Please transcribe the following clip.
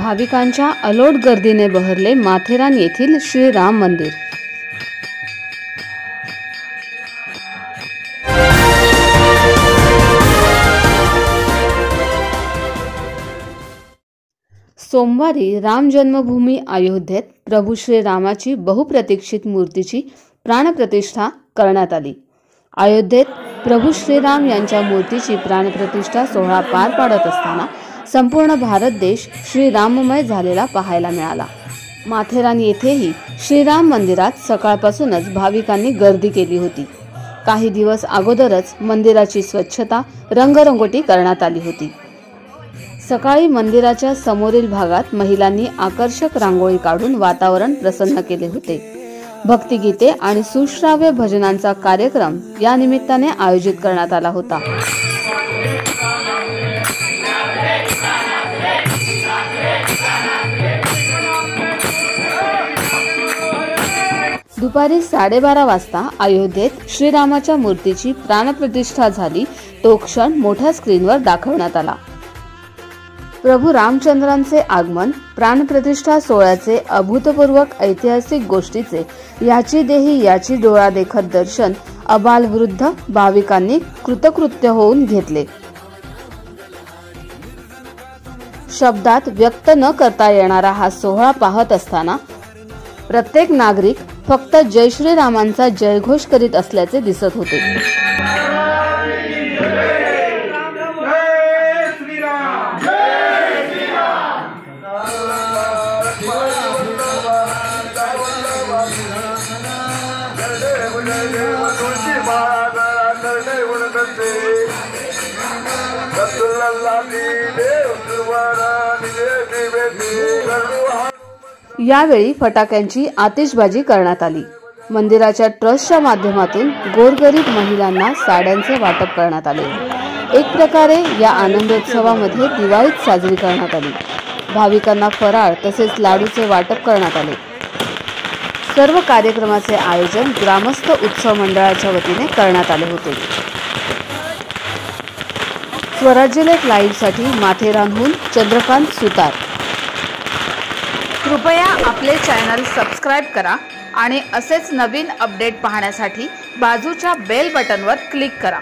भाविकांच्या अलोट गर्दीने बहरले माथेरान येथील श्री राम मंदिर। सोमवारी राम जन्मभूमी अयोध्येत प्रभू श्री रामाची बहुप्रतीक्षित मूर्तीची प्राणप्रतिष्ठा करण्यात आली। अयोध्येत प्रभू श्रीराम यांच्या मूर्तीची प्राणप्रतिष्ठा सोहळा पार पाडत असताना संपूर्ण भारत देश श्रीराममय झालेला पाहायला मिळाला। माथेरान येथेही श्रीराम मंदिरात सकाळपासूनच भाविकांनी गर्दी केली होती। काही दिवस अगोदरच मंदिराची स्वच्छता, रंगरंगोटी करण्यात आली होती। सकाळी मंदिराच्या समोरील भागात महिलांनी आकर्षक रांगोळी काढून वातावरण प्रसन्न केले होते। भक्तिगीते आणि सुश्राव्य भजनांचा कार्यक्रम या निमित्ताने आयोजित करण्यात आला होता। दुपारी 12:30 वाजता अयोध्येत श्रीरामाच्या मूर्तीची प्राणप्रतिष्ठा झाली। तो क्षण मोठ्या स्क्रीनवर दाखवण्यात आला। प्रभू रामचंद्रांचे आगमन, प्राणप्रतिष्ठा सोहळ्याचे अभूतपूर्व ऐतिहासिक गोष्टीचे याची देही याची डोळा देखत दर्शन अबालवृद्ध भाविकांनी कृतकृत्य होऊन घेतले। शब्दात व्यक्त न करता येणारा हा सोहळा पाहत असताना प्रत्येक नागरिक फक्त जय श्रीरामांचा जयघोष करीत असल्याचे दिसत होते। यावेळी फटाक्यांची आतिषबाजी करण्यात आली। मंदिराच्या ट्रस्टच्या माध्यमातून गोरगरीब महिलांना साड्यांचे वाटप करण्यात आले। एक प्रकारे या आनंदोत्सवामध्ये दिवाळीच साजरी करण्यात आली। भाविकांना फराळ तसेच लाडूचे वाटप करण्यात आले। सर्व कार्यक्रमाचे आयोजन ग्रामस्थ उत्सव मंडळाच्या वतीने करण्यात आले होते। स्वराज्य लेख लाईव्हसाठी माथेरानहून चंद्रकांत सुतार। कृपया आपले चॅनल सबस्क्राइब करा आणि असेच नवीन अपडेट पाहण्यासाठी बाजूच्या बेल बटनवर क्लिक करा।